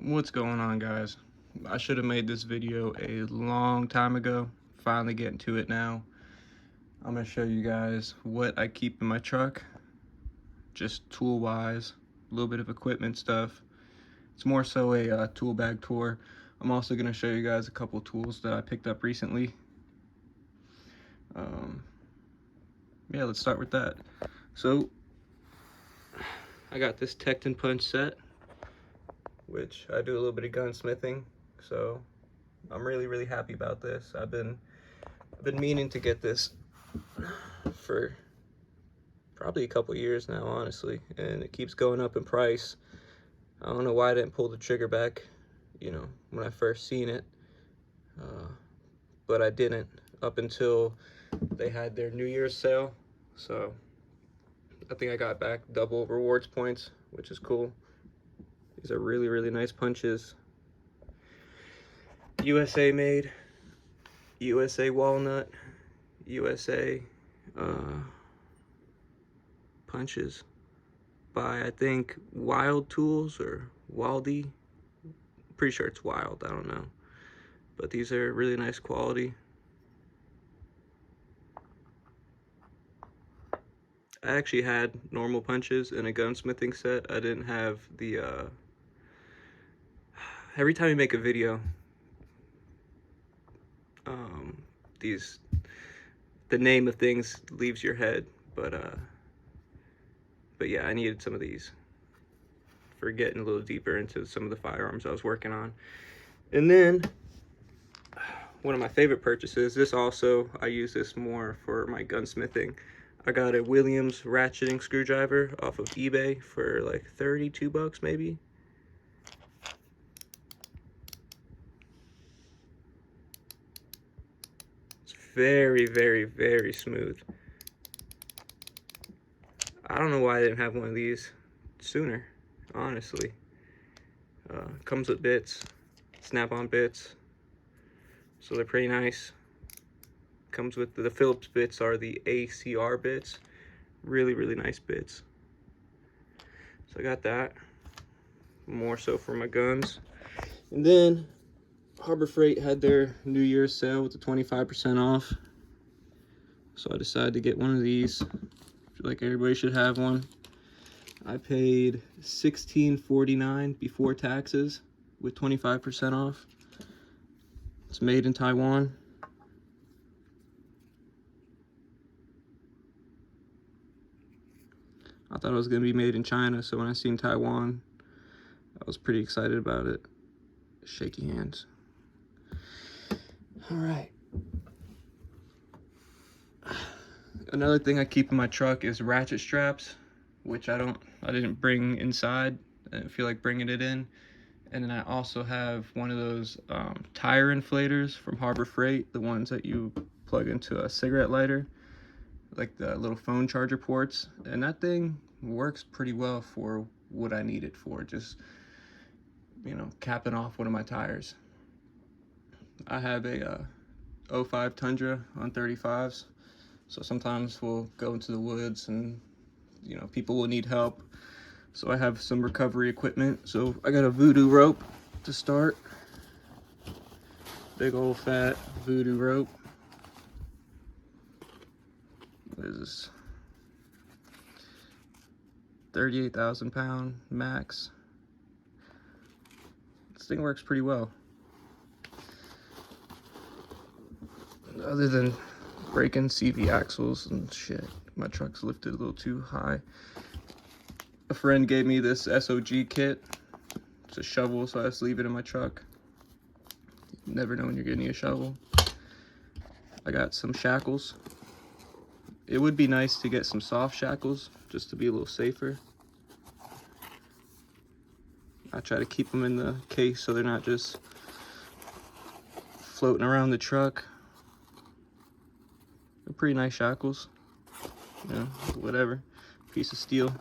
What's going on, guys? I should have made this video a long time ago. Finally getting to it now. I'm gonna show you guys what I keep in my truck, just tool wise, a little bit of equipment stuff. It's more so a tool bag tour. I'm also gonna show you guys a couple tools that I picked up recently. um, yeah, let's start with that. So I got this Tecton punch set, which I do a little bit of gunsmithing, so I'm really happy about this. I've been meaning to get this for probably a couple years now, honestly, and it keeps going up in price. I don't know why I didn't pull the trigger back, when I first seen it, but I didn't up until they had their New Year's sale. So I think I got back double rewards points, which is cool. These are really nice punches. USA made, USA walnut, USA punches by, I think, Wild Tools or Wildy. Pretty sure it's Wild, I don't know. But these are really nice quality. I actually had normal punches in a gunsmithing set. I didn't have the every time you make a video, the name of things leaves your head, but yeah, I needed some of these for getting a little deeper into some of the firearms I was working on. And then one of my favorite purchases, this also, I use this more for my gunsmithing. I got a Williams ratcheting screwdriver off of eBay for like 32 bucks maybe. It's very smooth. I don't know why I didn't have one of these sooner, honestly. Comes with bits, snap-on bits, so they're pretty nice. Comes with the Phillips bits are the ACR bits, really nice bits. So I got that, more so for my guns. And then Harbor Freight had their New Year's sale with the 25% off, so I decided to get one of these. I feel like everybody should have one. I paid $16.49 before taxes with 25% off. It's made in Taiwan. I thought it was going to be made in China, so when I seen Taiwan, I was pretty excited about it. Shaky hands. All right. Another thing I keep in my truck is ratchet straps, which I didn't bring inside. I didn't feel like bringing it in. And then I also have one of those tire inflators from Harbor Freight, the ones that you plug into a cigarette lighter, like the little phone charger ports. And that thing works pretty well for what I need it for, just, capping off one of my tires. I have a 05 Tundra on 35s, so sometimes we'll go into the woods and, people will need help. So I have some recovery equipment. So I got a voodoo rope to start. Big old fat voodoo rope. What is this? 38,000 pound max. This thing works pretty well. Other than breaking CV axles and shit, my truck's lifted a little too high. A friend gave me this SOG kit. It's a shovel, so I just leave it in my truck. You never know when you're getting a shovel. I got some shackles. It would be nice to get some soft shackles just to be a little safer. I try to keep them in the case so they're not just floating around the truck. They're pretty nice shackles. Whatever. Piece of steel.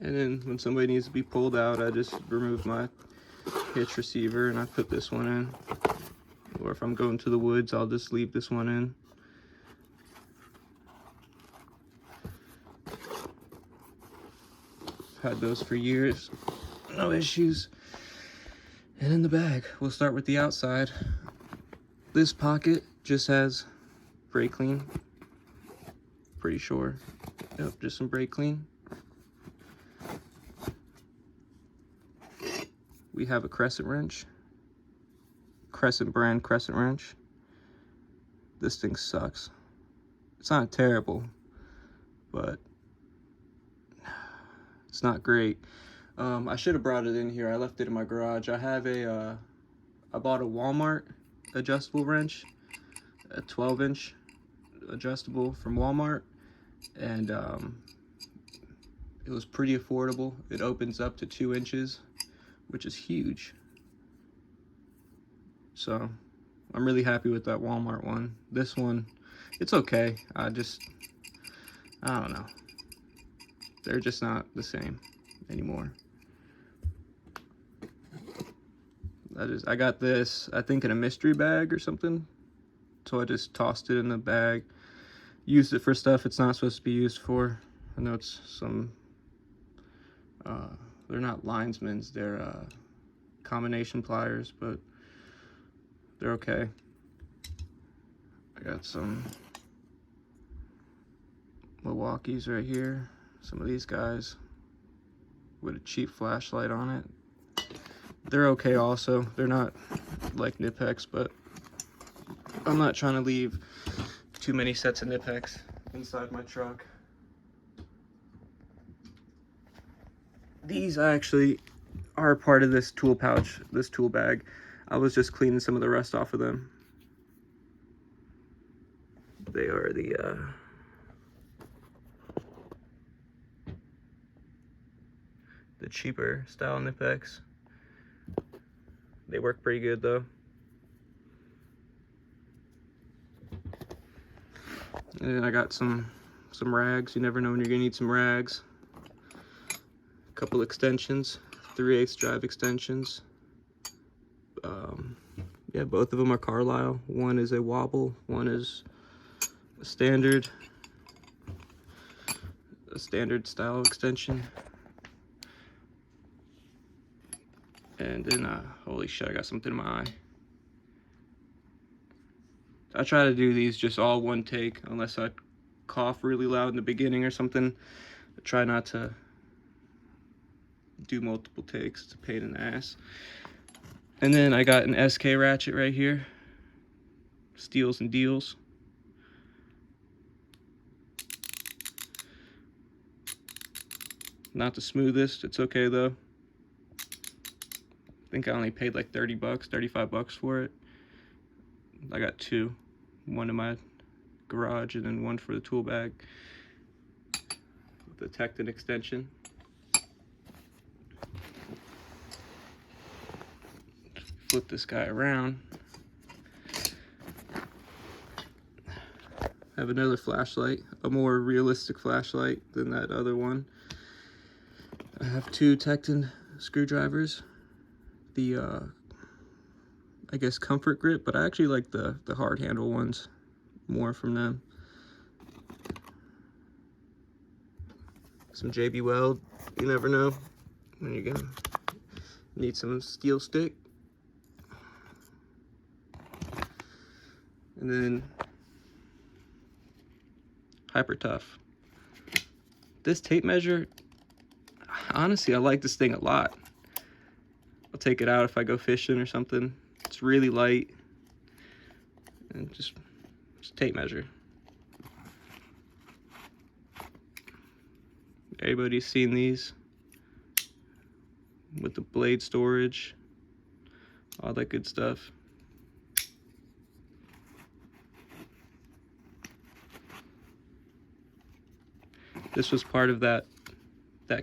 And then when somebody needs to be pulled out, I just remove my hitch receiver and I put this one in. Or if I'm going to the woods, I'll just leave this one in. Had those for years, no issues. And in the bag, we'll start with the outside. This pocket just has brake clean. Pretty sure. Yep, just some brake clean. We have a crescent wrench. Crescent brand crescent wrench. This thing sucks. It's not terrible, but it's not great. I should have brought it in here. I left it in my garage. I have I bought a Walmart adjustable wrench, a 12-inch adjustable from Walmart, and it was pretty affordable. It opens up to 2 inches, which is huge. So I'm really happy with that Walmart one. This one, it's okay. I don't know. They're just not the same anymore. I got this, I think, in a mystery bag or something. So I just tossed it in the bag. Used it for stuff it's not supposed to be used for. I know it's some, they're not linesmen's, they're combination pliers, but they're okay. I got some Milwaukee's right here. Some of these guys with a cheap flashlight on it. They're okay also. They're not like N.S S, but I'm not trying to leave too many sets of N.S S inside my truck. These actually are part of this tool pouch, this tool bag. I was just cleaning some of the rust off of them. They are the cheaper style N.S S. They work pretty good though. And then I got some rags. You never know when you're gonna need some rags. A couple extensions, 3/8 drive extensions. Yeah, both of them are Carlisle. One is a wobble, one is a standard style extension. And then, holy shit, I got something in my eye. I try to do these just all one take, unless I cough really loud in the beginning or something. I try not to do multiple takes. It's a pain in the ass. And then I got an SK ratchet right here. Steals and deals. Not the smoothest, it's okay though. I think I only paid like 30 bucks, 35 bucks for it. I got two. One in my garage and then one for the tool bag. With the Tecton extension. Flip this guy around. I have another flashlight, a more realistic flashlight than that other one. I have two Tecton screwdrivers. The I guess comfort grip, but I actually like the hard handle ones more from them. Some JB Weld, you never know when you're gonna need some steel stick. And then Hyper Tough. This tape measure, honestly, I like this thing a lot. I'll take it out if I go fishing or something. It's really light and just tape measure. Everybody's seen these with the blade storage, all that good stuff. This was part of that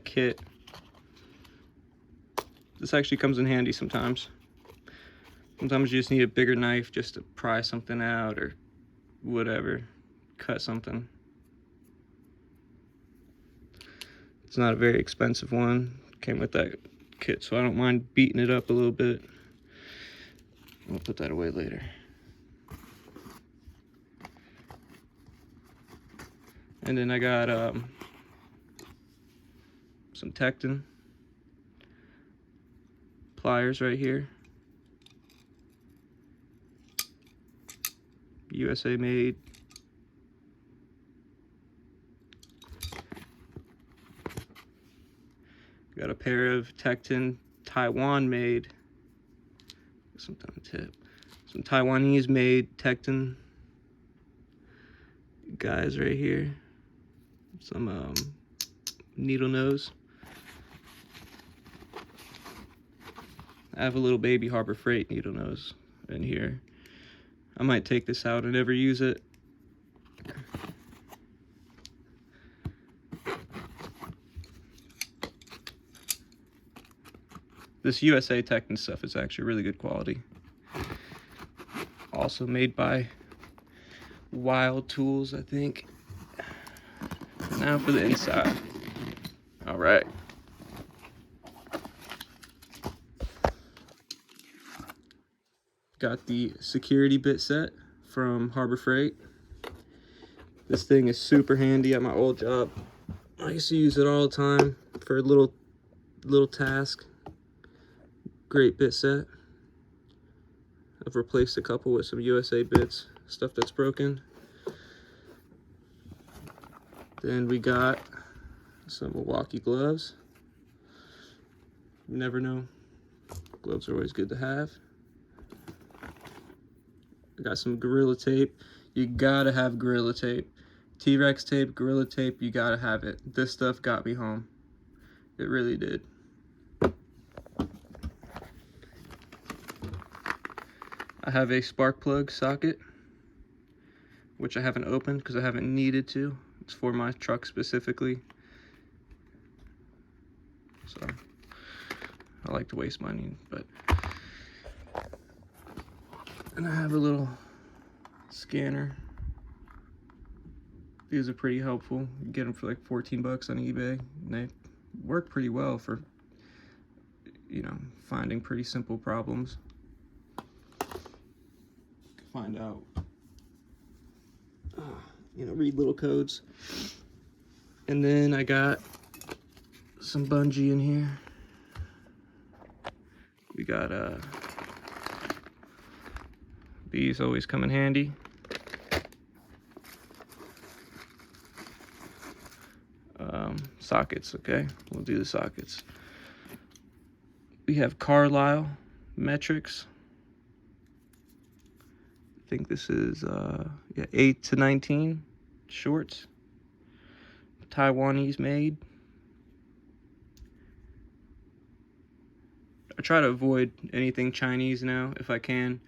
kit. This actually comes in handy sometimes. Sometimes you just need a bigger knife just to pry something out or whatever, cut something. It's not a very expensive one. Came with that kit, so I don't mind beating it up a little bit. We'll put that away later. And then I got some Tecton pliers right here, USA made. Got a pair of Tecton Taiwan made, some tip, some Taiwanese made Tecton guys right here, some needle nose. I have a little baby Harbor Freight needle nose in here. I might take this out and never use it. This USA Tecton stuff is actually really good quality. Also made by Wild Tools, I think. Now for the inside. All right. Got the security bit set from Harbor Freight. This thing is super handy at my old job. I used to use it all the time for a little task. Great bit set. I've replaced a couple with some USA bits, stuff that's broken. Then we got some Milwaukee gloves. You never know. Gloves are always good to have. I got some Gorilla Tape. You gotta have Gorilla Tape. T-Rex tape, Gorilla Tape, you gotta have it. This stuff got me home. It really did. I have a spark plug socket, which I haven't opened because I haven't needed to. It's for my truck specifically. So I like to waste money, but. And I have a little scanner. These are pretty helpful. You get them for like 14 bucks on eBay. And they work pretty well for, you know, finding pretty simple problems. Find out, you know, read little codes. And then I got some bungee in here. We got these always come in handy. Sockets, okay, we'll do the sockets. We have Carlisle metrics. I think this is yeah, 8 to 19 shorts, Taiwanese made. I try to avoid anything Chinese now if I can.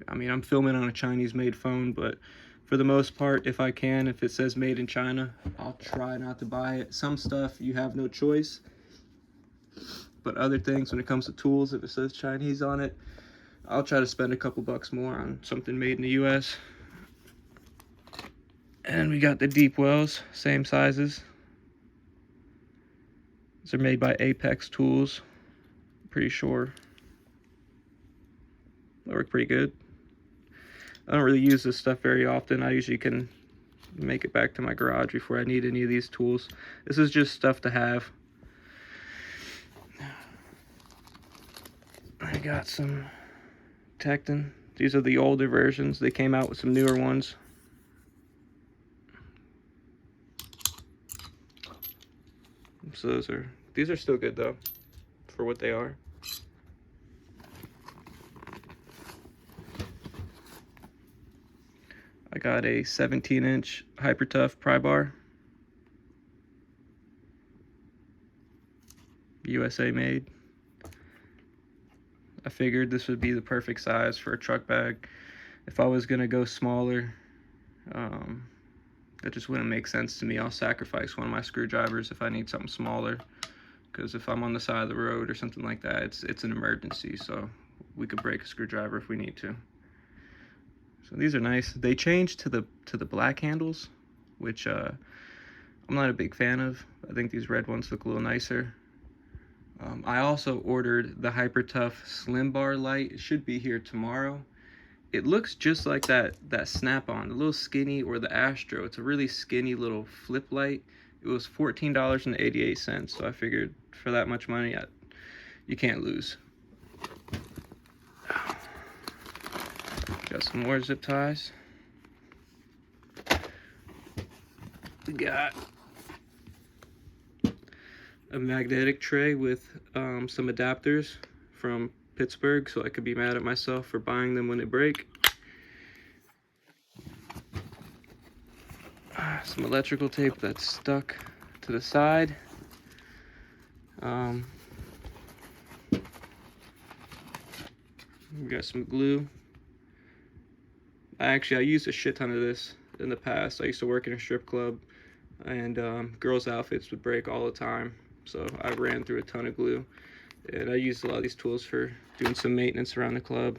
I mean, I'm filming on a Chinese made phone, but for the most part, if I can, if it says made in China, I'll try not to buy it. Some stuff you have no choice, but other things, when it comes to tools, if it says Chinese on it, I'll try to spend a couple bucks more on something made in the US. And we got the deep wells, same sizes. These are made by Apex Tools. Pretty sure they work pretty good. I don't really use this stuff very often. I usually can make it back to my garage before I need any of these tools. This is just stuff to have. I got some Tecton. These are the older versions. They came out with some newer ones. So these are still good though, for what they are. I got a 17-inch Hyper Tough pry bar. USA made. I figured this would be the perfect size for a truck bag. If I was gonna go smaller, that just wouldn't make sense to me. I'll sacrifice one of my screwdrivers if I need something smaller, because if I'm on the side of the road or something like that, it's an emergency, so we could break a screwdriver if we need to. So these are nice. They changed to the black handles, which I'm not a big fan of. I think these red ones look a little nicer. I also ordered the Hyper Tough Slim Bar light. It should be here tomorrow. It looks just like that Snap-on, the little skinny, or the Astro. It's a really skinny little flip light. It was $14.88. So I figured for that much money, you can't lose. Got some more zip ties. We got a magnetic tray with some adapters from Pittsburgh, so I could be mad at myself for buying them when they break. Some electrical tape that's stuck to the side. We got some glue. I used a shit ton of this in the past. I used to work in a strip club, and girls' outfits would break all the time, so I ran through a ton of glue. And I used a lot of these tools for doing some maintenance around the club.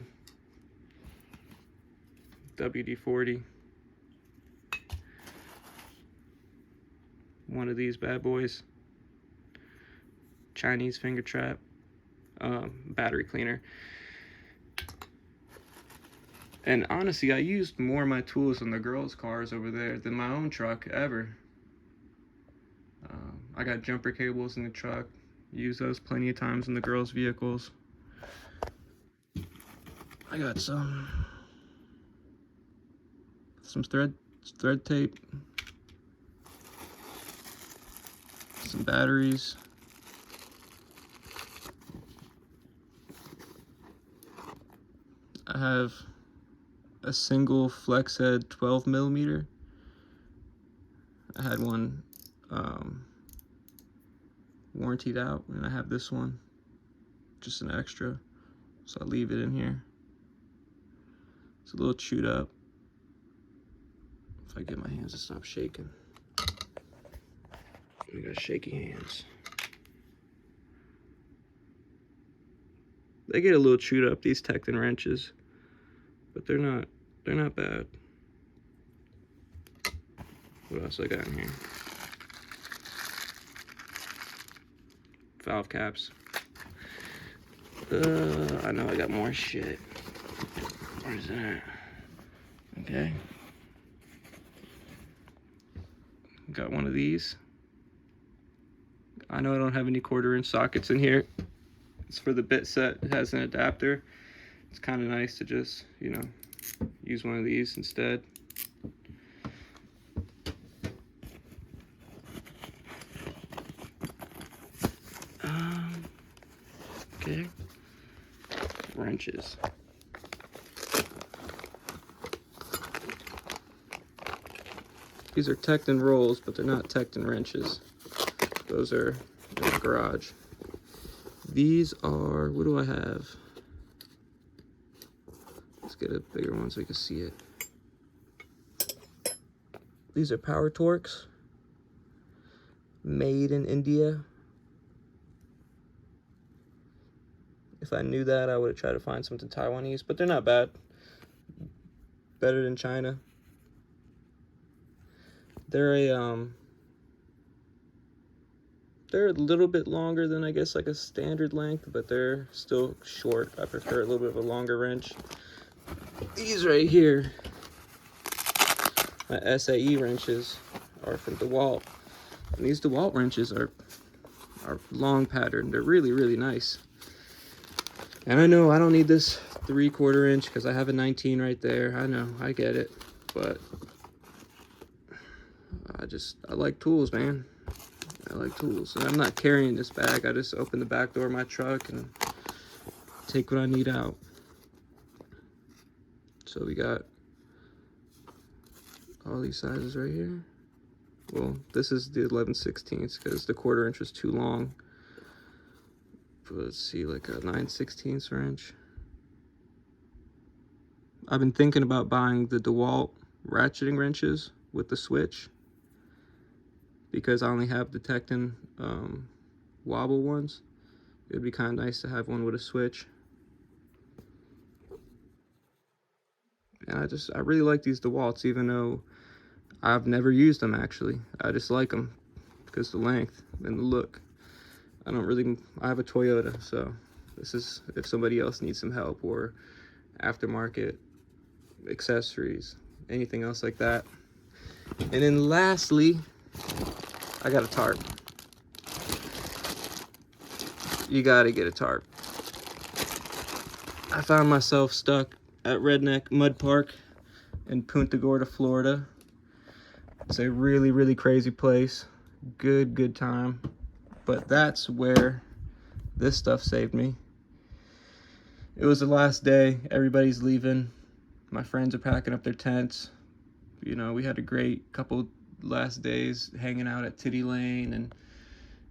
WD-40. One of these bad boys. Chinese finger trap. Battery cleaner. And honestly, I used more of my tools in the girls' cars over there than my own truck ever. I got jumper cables in the truck. Use those plenty of times in the girls' vehicles. I got some thread tape, some batteries. I have a single flex head 12mm. I had one warrantied out, and I have this one, just an extra, so I leave it in here. It's a little chewed up. If I get my hands to stop shaking. I got shaky hands. They get a little chewed up, these Tekton wrenches, but they're not bad. What else I got in here? Valve caps. I know I got more shit. Where's that? Okay. Got one of these. I know I don't have any 1/4-inch sockets in here. It's for the bit set. It has an adapter. It's kind of nice to just, you know, use one of these instead. Okay. Wrenches. These are Tekton rolls, but they're not Tekton wrenches. Those are in the garage. These are, what do I have? Let's get a bigger one so you can see it. These are Power Torques, made in India. If I knew that, I would have tried to find something Taiwanese, but they're not bad. Better than China. They're a little bit longer than, I guess, like a standard length, but they're still short. I prefer a little bit of a longer wrench. These right here, my SAE wrenches, are from DeWalt. And these DeWalt wrenches are long pattern. They're really, really nice. And I know I don't need this 3/4 inch because I have a 19 right there. I know, I get it, but I like tools, man. I like tools. And I'm not carrying this bag. I just open the back door of my truck and take what I need out. So we got all these sizes right here. Well, this is the 11/16 because the 1/4 inch was too long. But let's see, like a 9/16 wrench. I've been thinking about buying the DeWalt ratcheting wrenches with the switch, because I only have the Tekton wobble ones. It would be kind of nice to have one with a switch. And I really like these DeWalts, even though I've never used them actually. I just like them because the length and the look. I have a Toyota, so this is if somebody else needs some help, or aftermarket accessories, anything else like that. And then lastly, I got a tarp. You gotta get a tarp. I found myself stuck at Redneck Mud Park in Punta Gorda, Florida. It's a really, really crazy place. Good time. But that's where this stuff saved me. It was the last day. Everybody's leaving. My friends are packing up their tents. You know, we had a great couple last days hanging out at Titty Lane, and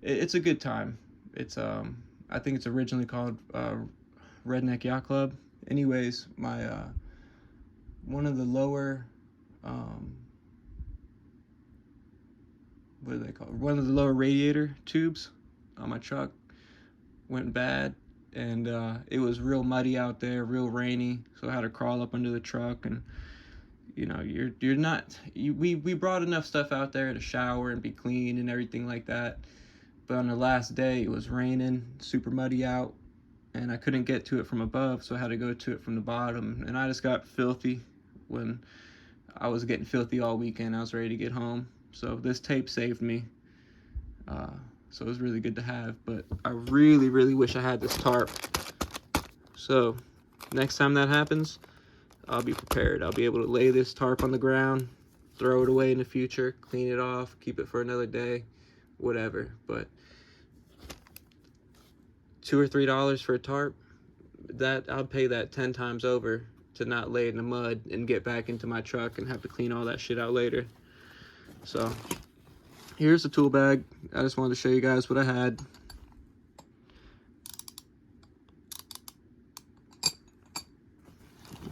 it's a good time. It's I think it's originally called Redneck Yacht Club. Anyways, my one of the lower what are they called? One of the lower radiator tubes on my truck went bad, and it was real muddy out there, real rainy, so I had to crawl up under the truck. And you know, we brought enough stuff out there to shower and be clean and everything like that, but on the last day it was raining, super muddy out, and I couldn't get to it from above, so I had to go to it from the bottom, and I just got filthy. When I was getting filthy all weekend, I was ready to get home, so this tape saved me. So it was really good to have, but I really, really wish I had this tarp. So next time that happens, I'll be prepared. I'll be able to lay this tarp on the ground, throw it away in the future, clean it off, keep it for another day, whatever. But $2 or $3 for a tarp, that I'll pay that 10 times over to not lay in the mud and get back into my truck and have to clean all that shit out later. So here's the tool bag. I just wanted to show you guys what I had.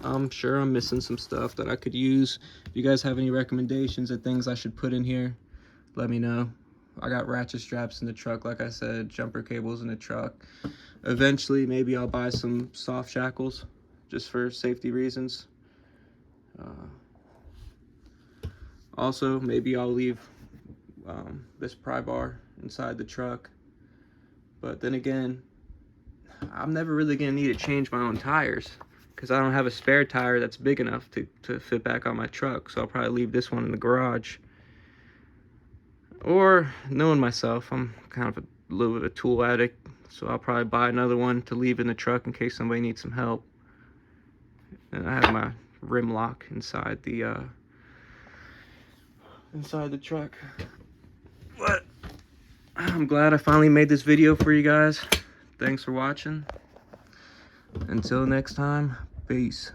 I'm sure I'm missing some stuff that I could use. If you guys have any recommendations or things I should put in here, let me know. I got ratchet straps in the truck, like I said, jumper cables in the truck. Eventually, maybe I'll buy some soft shackles just for safety reasons. Also, maybe I'll leave this pry bar inside the truck. But then again, I'm never really gonna need to change my own tires because I don't have a spare tire that's big enough to fit back on my truck. So I'll probably leave this one in the garage. Or, knowing myself, I'm kind of a little bit of a tool addict, so I'll probably buy another one to leave in the truck in case somebody needs some help. And I have my rim lock inside the truck. But I'm glad I finally made this video for you guys. Thanks for watching. Until next time, peace.